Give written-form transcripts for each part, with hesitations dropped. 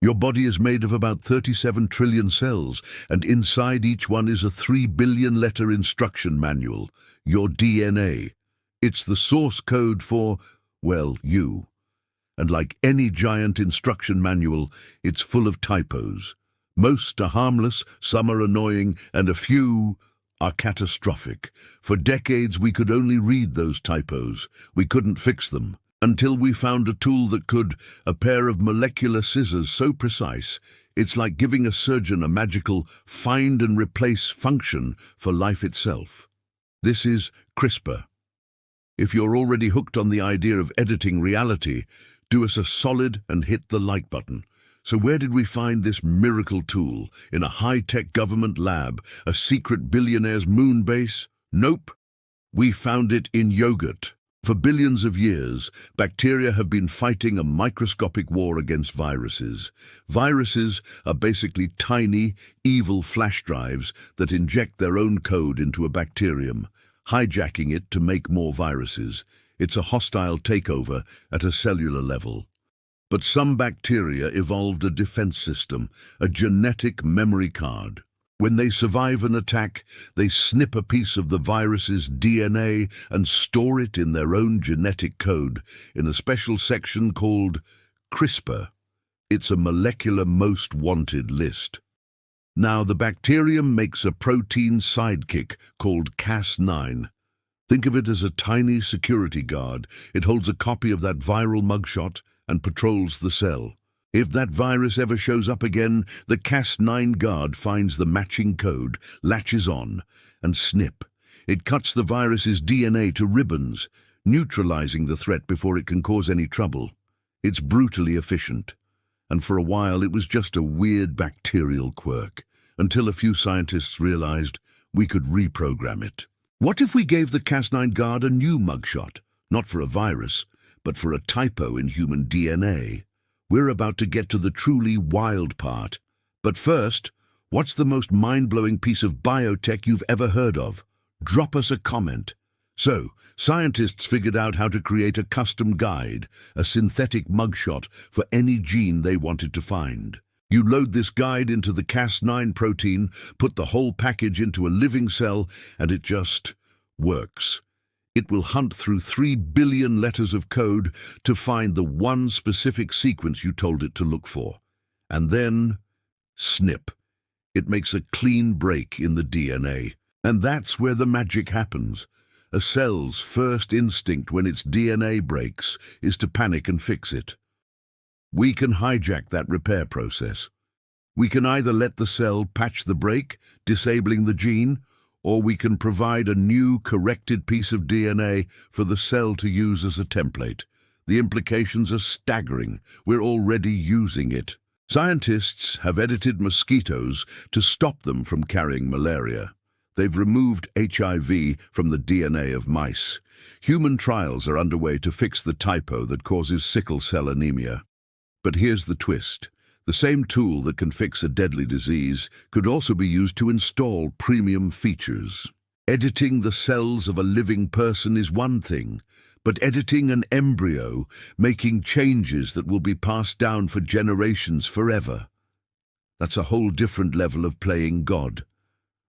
Your body is made of about 37 trillion cells, and inside each one is a 3 billion letter instruction manual, your DNA. It's the source code for, well, you. And like any giant instruction manual, it's full of typos. Most are harmless, some are annoying, and a few are catastrophic. For decades we could only read those typos. We couldn't fix them. Until we found a tool that could, a pair of molecular scissors so precise, it's like giving a surgeon a magical find and replace function for life itself. This is CRISPR. If you're already hooked on the idea of editing reality, do us a solid and hit the like button. So where did we find this miracle tool? In a high-tech government lab? A secret billionaire's moon base? Nope. We found it in yogurt. For billions of years, bacteria have been fighting a microscopic war against viruses. Viruses are basically tiny, evil flash drives that inject their own code into a bacterium, hijacking it to make more viruses. It's a hostile takeover at a cellular level. But some bacteria evolved a defense system, a genetic memory card. When they survive an attack, they snip a piece of the virus's DNA and store it in their own genetic code in a special section called CRISPR. It's a molecular most wanted list. Now, the bacterium makes a protein sidekick called Cas9. Think of it as a tiny security guard. It holds a copy of that viral mugshot and patrols the cell. If that virus ever shows up again, the Cas9 guard finds the matching code, latches on, and snip. It cuts the virus's DNA to ribbons, neutralizing the threat before it can cause any trouble. It's brutally efficient. And for a while it was just a weird bacterial quirk, until a few scientists realized we could reprogram it. What if we gave the Cas9 guard a new mugshot, not for a virus, but for a typo in human DNA? We're about to get to the truly wild part. But first, what's the most mind-blowing piece of biotech you've ever heard of? Drop us a comment. So, scientists figured out how to create a custom guide, a synthetic mugshot for any gene they wanted to find. You load this guide into the Cas9 protein, put the whole package into a living cell, and it just works. It will hunt through 3 billion letters of code to find the one specific sequence you told it to look for. And then, snip. It makes a clean break in the DNA. And that's where the magic happens. A cell's first instinct when its DNA breaks is to panic and fix it. We can hijack that repair process. We can either let the cell patch the break, disabling the gene, or we can provide a new corrected piece of DNA for the cell to use as a template. The implications are staggering. We're already using it. Scientists have edited mosquitoes to stop them from carrying malaria. They've removed HIV from the DNA of mice. Human trials are underway to fix the typo that causes sickle-cell anemia. But here's the twist. The same tool that can fix a deadly disease could also be used to install premium features. Editing the cells of a living person is one thing, but editing an embryo, making changes that will be passed down for generations forever, that's a whole different level of playing God.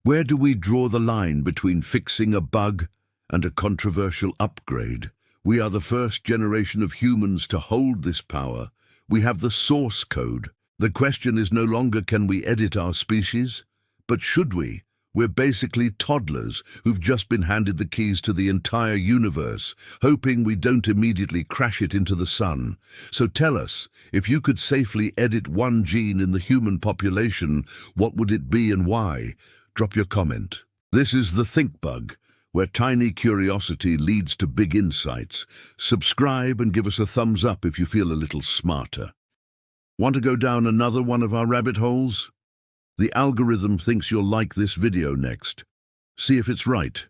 Where do we draw the line between fixing a bug and a controversial upgrade? We are the first generation of humans to hold this power. We have the source code. The question is no longer can we edit our species, but should we? We're basically toddlers who've just been handed the keys to the entire universe, hoping we don't immediately crash it into the sun. So tell us, if you could safely edit one gene in the human population, what would it be and why? Drop your comment. This is the ThinkBug, where tiny curiosity leads to big insights. Subscribe and give us a thumbs up if you feel a little smarter. Want to go down another one of our rabbit holes? The algorithm thinks you'll like this video next. See if it's right.